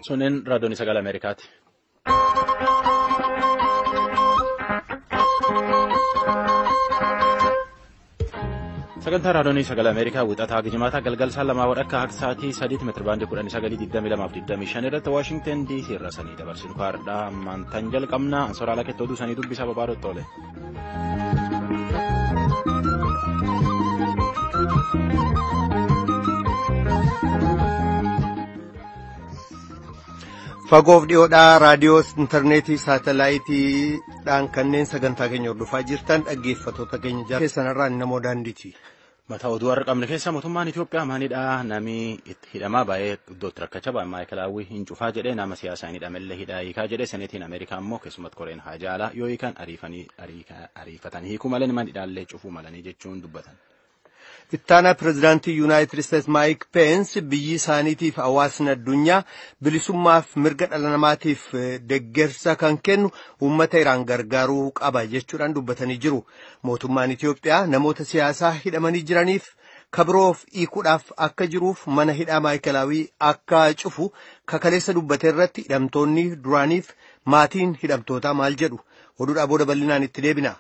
Sunneen raadiyoon sagalee Ameerikaati. Sagantaa raadiyoon sagalee Ameerikaa wixataa gijimaataa galgalsaa lamaa wadhakka akka sa'aatii 3 meetirabaandii 1922 irratti Waashingtan DC irra sanii dabarsinu kaardhaa maantaan jalqabnaa ansooraalaa keettoo duusanii dubbisaa babaadotti oole. Fagoof dhiyoodhaa raadiyoo intarneetii saatalaayitiidhaan kanneen sagantaa keenya hordofaa jirtan dhaggeeffattoota keenya jaallatanii namoo daandiiti. Mataa oduu har'a qabne keessa mootummaan Itoophiyaa maalidhaa namni itti hidhamaa baay'ee iddootti rakkachaa baay'ee maayikalaawwii hin cufaa jedhee nama siyaasaa hin hidhamellee hidhaa hiikaa jedhee seneetiin Ameerikaa immoo keessumatti koreen haajaalaa yoo hiikan ariifatanii hiikuu malee nama hidhaallee cufuu malanii jechuun dubbatan. Ittaanaa pirezidaantii Yuunaayitid Isteetsi Maayik Peensi biyyi isaaniitiif hawaasni addunyaa bilisummaaf mirga dhala namaatiif deeggarsa kan kennu uummata Iraan gargaaruu qaba jechuudhaan dubbatanii jiru. Mootummaan Itoophiyaa namoota siyaasaa hidhamanii jiraniif kabiroof hiikuudhaaf akka jiruuf mana hidhaa maayikalaawii akka cufu kakaleessa dubbate irratti hidhamtoonni duraaniif maatiin hidhamtootaa maal jedhu oduudhaa booda bal'inaan itti deebina.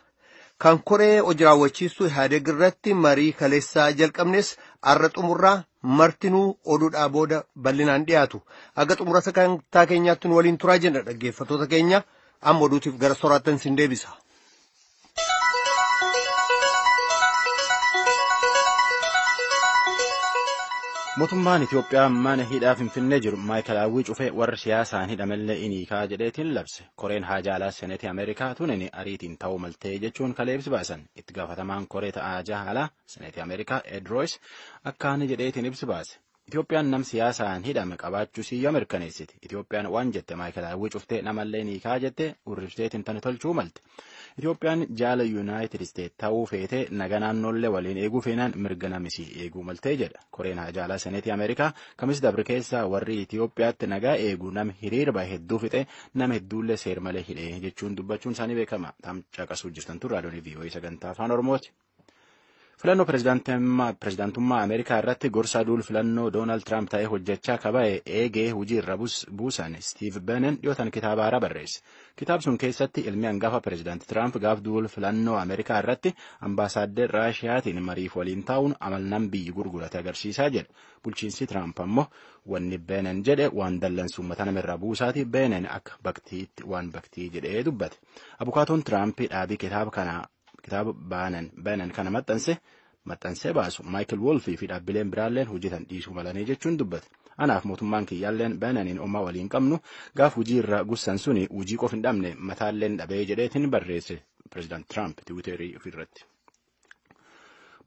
Kan koree hojii raawwachiistuu Ihaadeeg irratti marii kaleessaa jalqabnes har'a xumurraa martinuu oduudhaa booda bal'inaan dhiyaatu. Aga xumura sagantaa keenyaatti nu waliin turaa jenna dhaggeeffattoota keenya amma oduutiif gara soraattan sin deebisa. Mootummaan Itoophiyaa mana hidhaa Finfinnee jiru maayikalaawwii cufee warra siyaasaan hidhamellee iniikaa jedheetiin labse. Koreen haajaalaa seneetii Ameerikaa tunin ariitiin ta'uu maltee jechuun kaleebsi baasan. Itti gaafatamaan koree ta'aa jahaalaa seneetii Ameerikaa Ed Royce akkaan jedheetiin ibsi baase. Itoophiyaan nam siyaasaan hidhame qabaachuu siyya mirkaneessiti. Itoophiyaan waan jette maayikalaawwii cuftee namallee iniikaa jette urribseetiin tani tolchuu malte. Itoophiyaan jaala Yuunaayitid Isteetsi ta'uu feetee naga naannoollee waliin eeguu feenaan mirga namisii eeguu maltee jedha. Koreen haajaalaa seneetii Ameerikaa kamis dabre keessaa warri Itoophiyaatti nagaa eeguu nama hiriirba hedduu fixee nama hedduullee seer malee hidhee jechuun dubbachuun isaanii beekama. Caqasuu jirtantu raadiyoon VOA sagantaa afaan Oromooti. Filannoo pirezidaantummaa Ameerikaa irratti gorsaa duul filannoo Doonaald Tiraamp ta'ee hojjechaa kaba'e eegee hojii irra buusan Steve Bannon dhiyootan kitaaba haaraa barreesse. Kitaaba sun keessatti ilmi hangafa pirezidaantii Tiraamp gaaf duul filannoo Ameerikaa irratti ambaasaaddar Raashiyaatiin mariif waliin taa'uun amalnaan biyyi gurgurate agarsiisaa jedha. Bulchiinsi Tiraamp ammoo wanni Bannon jedhe waan dallansu uummata namirraa buusaati Bannon akka baktiitti waan baktii jedhee dubbate. Abukaatoon Tiraamp dhaabii kitaaba Bannon kana maxxansee baasu Michael Wolfii fi dhaabbileen biraalleen hojjetan dhiisuu malanii jechuun dubbate. Anaaf mootummaan kiyyaalleen Bannoniin omaa waliin qabnu gaaf hojii irra gussan suni hojii qof hin dhabne mataalleen dhabee jedheetiin barreesse pirezidaant Tiraamp tiwiiterii ofirratti.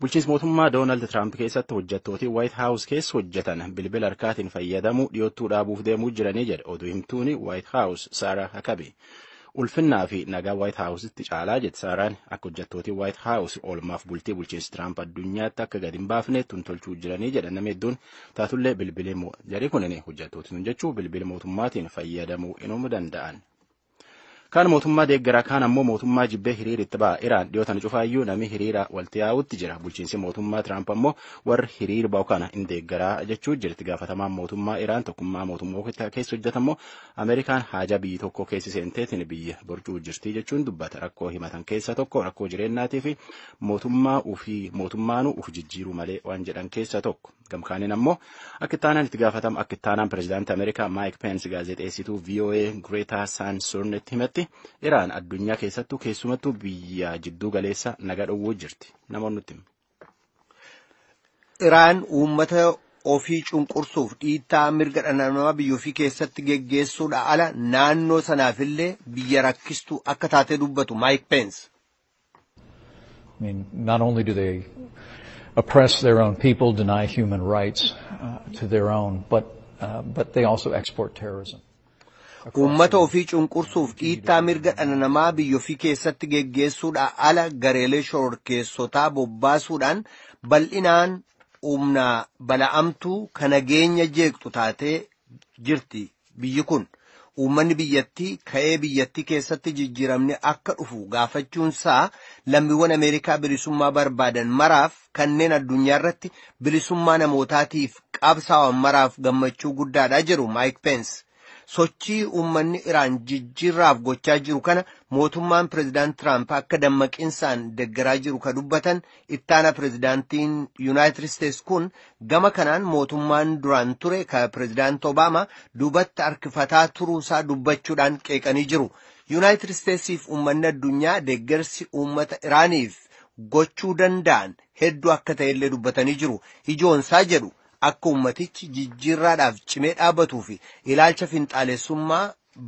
Bulchiinsi mootummaa Doonaald Tiraamp keessatti hojjettooti White House keessa hojjetan bilbila harkaatiin fayyadamuu dhiyoottuu dhaabuuf deemuu jiranii jedha oduu himtuuni White House Sarah Huckabee. Ulfinnaa fi nagaa White House'itti caalaa jette Saaraan akka hojjettooti White House oolmaaf bultii bulchiinsi Tiraamp addunyaatti akka gadi hin baafne tolchuu jiranii jedhan nama hedduun taatullee bilbilee jarii kunin hojjettooti sun jechuu bilbila mootummaatiin fayyadamuu inuu danda'an. Kaan mootummaa deeggaraa kaan ammoo mootummaa jibbee hiriiritti ba'a. Iraan dhiyootan cufaayyuu namni hiriira walitti yaa'utti jira. Bulchiinsi mootummaa Tiraamp ammoo warri hiriira ba'u kana hin deeggaraa jechuu jirti. Gaafatamaan mootummaa Iraan tokkummaa mootummaa keessa hojjetammoo Ameerikaan haajaa biyyi tokko keessa seenteetiin biyya borcuu jirti jechuun dubbata. Rakkoo himatan keessa tokko rakkoo jireenyaatii fi mootummaanuu uf jijjiiruu malee waan jedhan keessa tokko. Gamkaaniin ammoo akka ittaanaan itti gaafatamu akka ittaanaan pirezidaantii Ameerikaa Maayik Peensi gaazexeessituu VOA Greetaa Saansornetti himatti Iraan addunyaa keessattuu keessumattuu biyya jidduu galeessa naga dhowwuu jirti. Namoonni nutti Iraan uummata ofii cunqursuuf dhiittaa mirga dhala namaa biyya ofii keessatti geggeessuudha ala naannoo sanaafillee biyya rakkistuu akka taatee dubbatu Maayik Peensi. Not only do they oppress their own people, deny human rights to their own, but they also export terrorism. Uummata ofii cunqursuuf dhiittaa mirga dhala namaa biyya ofii keessatti geggeessuudha ala gareelee shororkeessotaa bobbaasuudhaan bal'inaan humna bala'amtuu kan nageenya jeeqxu taatee jirti biyyi kun. Uummanni biyyattii ka'ee biyyattii keessatti jijjiiramne akka dhufu gaafachuunsaa lammiiwwan Ameerikaa bilisummaa barbaadan maraaf kanneen addunyaa irratti bilisummaa namootaatiif qabsaa'an maraaf gammachuu guddaadha jedhu Maayik Peensi. sochii uummanni Iraan jijjiirraaf gochaa jiru kana mootummaan pireezidaant Tiraamp akka dammaqinsaan deeggaraa jiru ka dubbatan ittaana pireezidaantiin Yuunaayitid Isteets kun gama kanaan mootummaan duraan ture ka pireezidaant Obaamaa duubatti harkifataa turuusaa dubbachuudhaan qeeqanii jiru. Yuunaayitid Isteetsiif uummanni addunyaa deeggarsi uummata Iraaniif gochuu danda'an hedduu akka ta'ellee dubbatanii jiru. Ijoonsaa jedhu akka ummatichi jijjiirraadhaaf cimee dhaabbatuu fi ilaalcha finxaalessummaa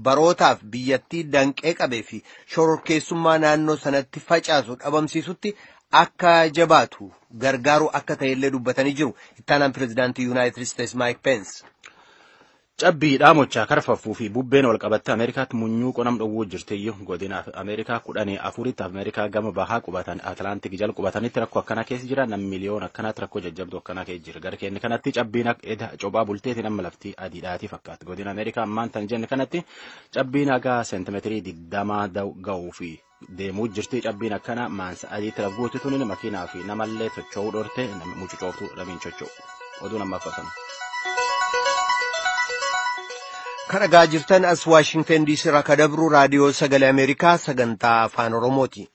barootaaf biyyattii danqee qabee fi shororkeessummaa naannoo sanatti facaasu dhabamsiisutti akka jabaatu gargaaru akka ta'ellee dubbatanii jiru. Ittaanaan pireezidaantii Yuunaayitid Isteets Maayik Peens. Cabbiidhaa mochaa karfaffuu fi bubbeen wal qabatte Ameerikaatti munyuu qonam dhowwuu jirtiyyuu godina Ameerikaa 14tti Ameerikaa gama bahaa qubatan Atlaantik jala qubatanitti rakkoo akkanaa keessa jira. Nam miliyoona akkanaatti rakkoo jajjabduu akkanaa keessa jira. Gara keenya kanatti cabbiin eda cophaa bulteetiin amma laftii adiidhaatii fakkaata. Godina Ameerikaa ammaan tan jenne kanatti cabbiin hagaa seentimeetirii 20 ga'uu fi deemuu jirti. Cabbiin akkana maansa adiitti ragguutti tunin makiinaa fi namallee socho'uu dhorte mucucooftuu dhamiin socho'u. Oduu namaaf fakkaata. Kan dhagaa jirtan as Waashingtan DC irraa ka dabru raadiyoo sagalee Ameerikaa sagantaa afaan Oromooti.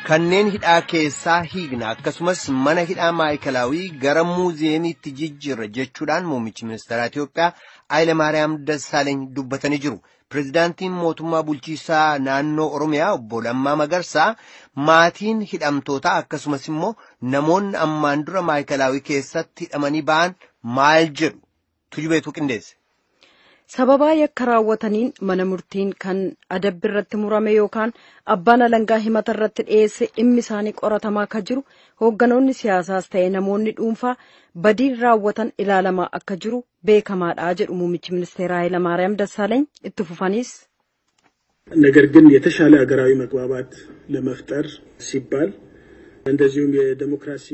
Kanneen hidhaa keessaa hiikna akkasumas mana hidhaa maayikalaawii gara muuziyeemiitti jijjiirra jechuudhaan muummichi ministeeraa Itoophiyaa Haayile Maariyaam Dassaaleeny dubbatanii jiru. Pireezidaantiin mootummaa bulchiisaa naannoo Oromiyaa obbo Lammaa Magarsaa maatiin hidhamtootaa akkasumas immoo namoonni ammaan dura maayikalaawii keessatti hidhamanii ba'an maal jedhu tujubeetu qindeesse. Sababaa yakka raawwataniin mana murtiin kan adabbi irratti murame yookaan abbaan alangaa himata irratti dhiyeesse dhimmi isaanii qoratamaa akka jiru hoogganoonni siyaasaas ta'e namoonni dhuunfaa badiin raawwatan ilaalamaa akka jiru beekamaadha jedhu muummichi ministeeraa Hayilamaariyaam Dassaaleeny itti fufanis. ነገር ግን የተሻለ ሀገራዊ መግባባት ለመፍጠር ሲባል እንደዚሁም የዲሞክራሲ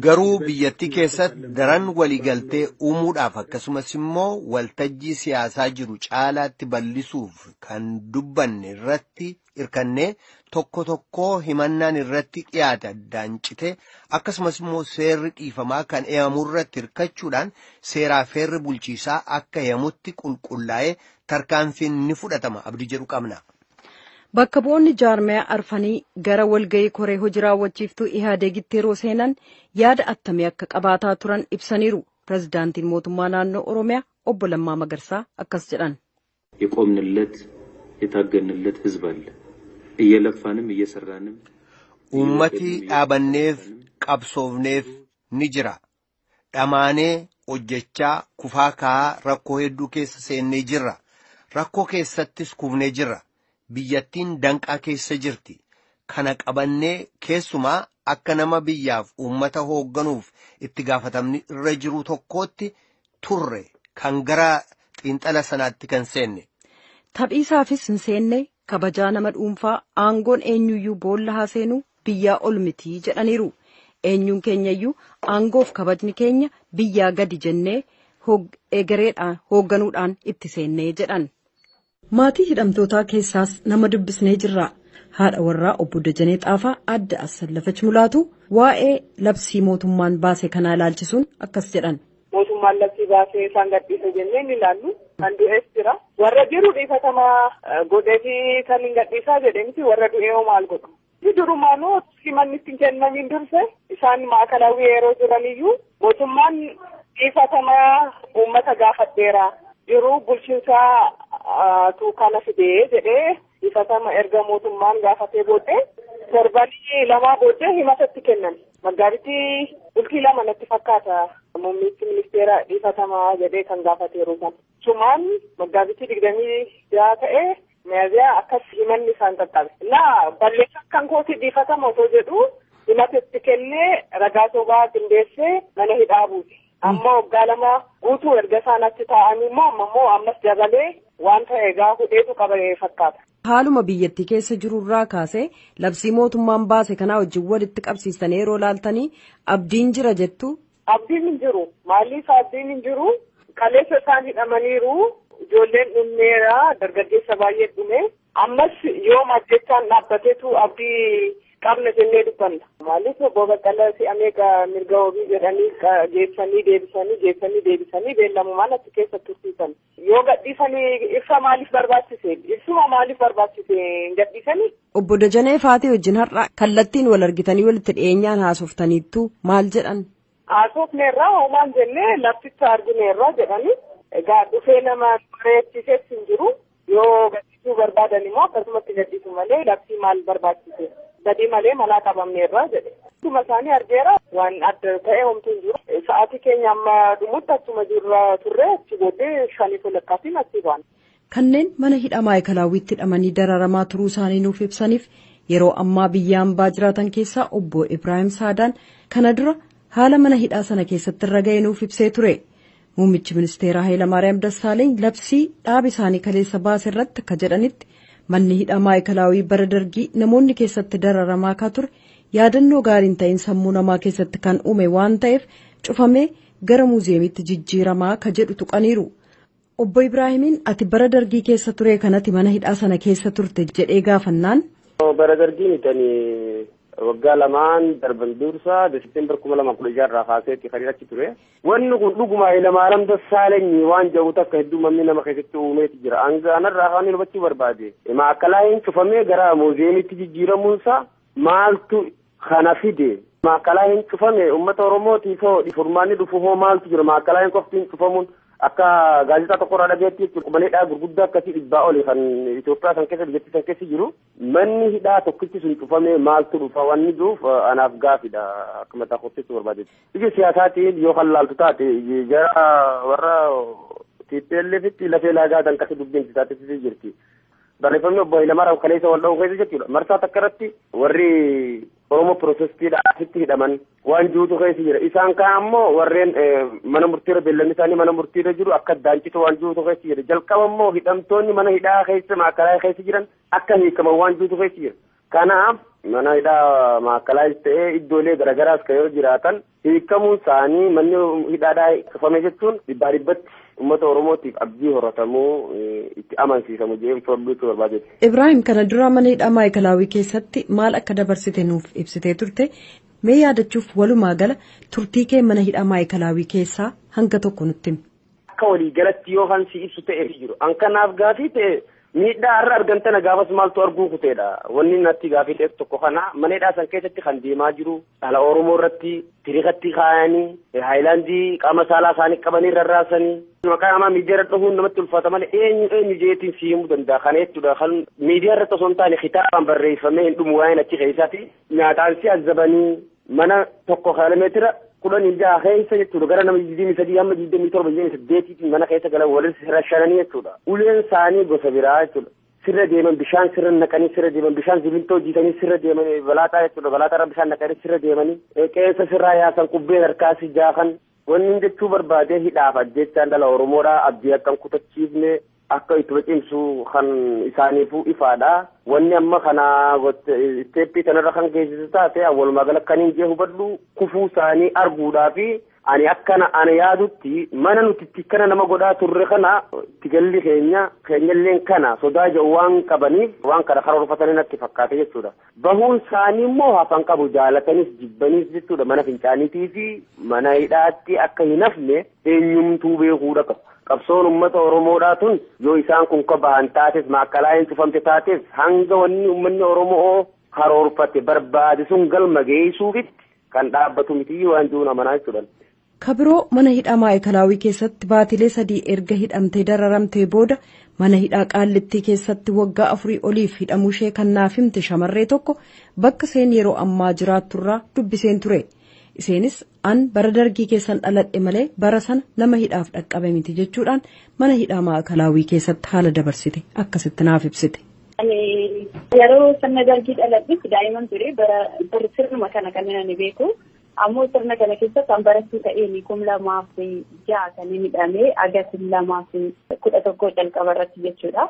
garuu biyyattii keessatti daran waliigaltee uumuudhaaf akkasumas immoo waltajjii siyaasaa jiru caalaatti bal'isuuf kan dubbanne irratti hirkannee tokko tokko himannaan irratti dhiyaate addaan cite akkasumas immoo seerri dhiifamaa kan eeyamu irratti hirkachuudhaan seeraa feerri bulchiisaa akka eeyamutti qulqullaa'ee tarkaanfiin ni fudhatama abdii jedhu qabna. Bakka bu'oonni jaarmaya arfanii gara walga'ii koree hojii raawwachiiftuu Ihaadegitti yeroo seenan yaada attamii akka qabaataa turan ibsaniiru. Pireezidaantiin mootummaa naannoo Oromiyaa obbo Lammaa Magarsaa akkas jedhan. የቆምንለት የታገንለት ህዝብ አለ እየለፋንም እየሰራንም ummati dhaabanneef qabsoofneef ni jira dhamaanee hojjechaa kufaa kaa rakkoo hedduu keessa seennee jirra rakkoo keessattis kufnee jirra. Biyyattiin danqaa keessa jirti. Kana qabannee keessumaa akka nama biyyaaf uummata hoogganuuf itti gaafatamni irra jiru tokkootti turre kan gara xiinxala sanaatti kan seenne. Taphiisaafis hin seenne kabajaa nama dhuunfaa aangoon eenyuyyuu boolla haaseenuu biyyaa ol mitii jedhaniiru. Eenyuun keenyayyuu aangoof kabajni keenya biyyaa gadi jennee egereedhaan hoogganuudhaan itti seennee jedhan. Maatii hidhamtootaa keessaas nama dubbisnee jirra. Haadha warraa obbo Dajanee Xaafaa adda Assallafach Mulaatu waa'ee labsii mootummaan baase kanaa ilaalchisuun akkas jedhan. Mootummaan labsii baasee isaan gadhiise jennee ni ilaallu. Kan du'es jira. Warra jiru dhiifatamaa godheetii kan hin gadhiisaa jedhemti warra du'ee hoo maal godhu. Durumaanuu simanni ittiin kennamiin durse isaan maakalaawii yeroo jiraniyyuu mootummaan dhiifatamaa uummata gaafadheera. Yeroo bulchiinsaa kana fidee jedhee dhiifatama erga mootummaan gaafatee booddee torbanii lamaa booddee himatatti kennan. Maggaabittii bultii lama natti fakkaata muummichi ministeera dhiifatamaa jedhee kan gaafateeru san. Sumaan maggaabittii 20 ta'ee miyaziyaa akkas himanni isaan qaqqabe. Balleessa kan kooti dhiifatama osoo jedhu himatatti kennee ragaa sobaa qindeessee mana hidhaa buuse. Amma waggaa lama guutuu erga isaanatti taa'anii immoo ammas dabalee wanta egaa hudheetu qabee fakkaata. Haaluma biyyattii keessa jirurraa kaasee labsii mootummaan baase kanaa wajjin walitti qabsiistanii yeroo laaltanii abdiin jira jettu. Abdiin hin jiru. Maaliif abdiin hin jiru? Kaleessa isaan hidhamaniiru. Ijoolleen dhumneera dargaggeessa baay'ee dhume. ammas yoo majjechaan dhaabbateetu abdii qabna jennee dubbanna. Maaliif obbo Baqqalaa si'amee mirga wabii jedhanii geessanii deebisanii beellamumaan achi keessa tursiisan. Yoo gadhiisanii ibsa maaliif barbaachise? Ibsuma maaliif barbaachise hin gadhiisanii? Obbo Dajanee Faatee wajjin har'a kallattiin wal argitanii walitti dhiyeenyaan haasoftaniittu maal jedhan? Haasofneerraa hoomaan jennee lafticha argineerraa jedhanii egaa dhufee nama bareechisees hin jiru. Yoo gadhiisuu barbaadan immoo akkasumatti gadhiisu malee labsii maal barbaachise? Gadi malee malaa qabamneerraa jedhe. Akkuma isaanii argeera waan adda ta'e homtuu hin jiru. Sa'aatii keenya amma dhumutti achuma jirra turre achi booddee 5:00 achi ba'an. Kanneen mana hidhaa maayikalaawwiitti hidhamanii dararamaa turuu isaanii nuuf ibsaniif yeroo ammaa biyya hambaa jiraatan keessaa obbo Ibrahim Saadaan kana dura haala mana hidhaa sana keessatti irra ga'e nuuf ibsee ture. Muummichi ministeeraa Hayilamaariyaam Dassaaleeny labsii dhaab isaanii kaleessa baase irratti akka jedhanitti manni hidhaa maayikalaawwii bara dargii namoonni keessatti dararamaa akka ture yaadannoo gaariin ta'in sammuu namaa keessatti kan uume waan ta'eef cufamee gara muuziyeemitti jijjiiramaa akka jedhu tuqaniiru. Obbo Ibraahimiin ati bara dargii keessa ture kanatti mana hidhaa sana keessa turte jedhee gaafannaan. Bara dargii tani waggaa lamaan darban dursa Desembar 2016 irraa kaaseetti kan achi ture. Wanni kun dhuguma Hayilamaariyaam Dassaalenyi waan jedhu takka hedduu manni nama keessatti uumeeti jira. Angaanarraa kan hubachuu barbaade. Maakkalaayin cufamee gara muuziyeemitti jijjiiramuunsa maaltu kana fide? Maakkalaayin cufame uummata Oromootiif furmaanni dhufu hoo maaltu jira? Maakkalaayin qoftiin cufamuun akka gaazexaa tokko irraa dhageetti qubaneedhaa gurguddaa akkasii 100 oli kan Itoophiyaa san keessa biyyattii san keessa jiru manni hidhaa tokkichi sun cufamee maaltu dhufa wanni jiruuf anaaf gaafidha akka mataa qopheessuu barbaadetti. Ija siyaasaatiin yoo kan laaltu taate jara warra TPLFitti lafee laagaadhaan akkasii dubbiin taatee jirti. Barreeffamni obbo Hayilamaariyaam kaleessa wal dha'uu keessa jechuudha. Marsaa takka irratti warri Oromoo Pirootestiidhaasitti hidhaman waan jirutu keessa jira. Isaan kaan ammoo warreen mana murtiirra beellanni isaanii mana murtiirra jiru akka daancitu waan jirutu keessa jira. Jalqaba immoo hidhamtoonni mana hidhaa keessa maakkalaa keessa jiran akka hiikaman waan jirutu keessa jira. Kanaaf mana hidhaa maakkalaas ta'ee iddoolee garaagaraas kan yoo jiraatan hiikamuun isaanii manni hidhaadhaa cufame jechuun dhibbaa dhibbatti uummata Oromootiif abdii horatamuu itti amansiisamu jedhee furduutu barbaadeeti. Ibraahim kana dura mana hidhaa maayikalaawwii keessatti maal akka dabarsite nuuf ibsitee turte mee yaadachuuf walumaa gala turtii kee mana hidhaa maayikalaawwii keessaa hanga tokko nutti himi. Akka walii galatti yoo hansi ibsu ta'ee jiru an kanaaf gaafii ta'e miidhaa har'a argamtana gaafas maaltu arguu kuteedha wanni natti gaafii ta'e tokko kana mana hidhaa san keessatti kan deemaa jiru dhala Oromoo irratti tiriikatti kaayanii haayilaandii qaama saalaa isaanii qabanii rarraasanii maqaa namaa miidiyaa irra dhufuun namatti ulfaata malee eenyu jeetiin si himuu danda'a kana jechuudha kan miidiyaa irratti osoo hin taane kitaabaan barreeffamee hin dhumu waa'een achi keessaati nyaataan si azzabanii mana tokko kiiloomeetira 16 keessa jechuudha gara nama 23 hamma 27 mana keessa galan walitti rashananii jechuudha uleen isaanii gosa biraa jechuudha sirra deeman bishaan sirra naqanii sirra deeman bishaan zibintoo jiisanii sirra deeman balaataa jechuudha balaataa bishaan naqanii sirra deemanii qeensa sirraa yaasan kubbeen harkaasi jaakan wanni jechuu barbaadee hidhaaf ajjechaan dhala Oromoodhaa abdii akkan kutachiifne akka itti cimsu kan isaaniifuu ifaadha wanni amma kana isteeppii kanarra kan geessisu taate walumaa gala kaniin jee hubadhu kufuu isaanii arguudhaafi ani akkana ana yaadutti mana nuti kana nama godhaa turre kana tigalli keenyalleen kana sodaa jedhu waan qabaniif waan kana karoorfatanii natti fakkaate jechuudha. Bahuun isaanii immoo hafan qabu jaalatanis jibbaniis jechuudha mana fincaaniitii fi mana hidhaatti akka hin hafne eenyumtuu beekuudha qabu. Qabsoon uummata Oromoodhaa tun yoo isaan kun bahan taates maakkalaa'een cufamte taates hanga wanni uummanni Oromoo karoorfate barbaade sun galma geessuufitti kan dhaabbatu miti waan jiruun amanaa jechuudha. Kabiroo mana hidhaa maayikalaawwii keessatti baatilee 3 erga hidhamtee dararamtee booda mana hidhaa Qaallittii keessatti waggaa 4 oliif hidhamuu ishee kan naaf himte shamarree tokko bakka isheen yeroo ammaa jiraatturraa dubbiseen ture. Iseenis an bara dargii keessan dhaladhe malee bara sana nama hidhaaf dhaqqabe miti jechuudhaan mana hidhaa maayikalaawwii keessatti haala dabarsite akkasitti naaf ibsite. Yeroo sana dargii dhaladhetti daa'imman ture bara sirnuma kana kan ani beeku. Ammoo sirna kana keessatti kan barattuu ta'ee 2006 kan hidhamee Agast 2011 jalqaba irratti jechuudha.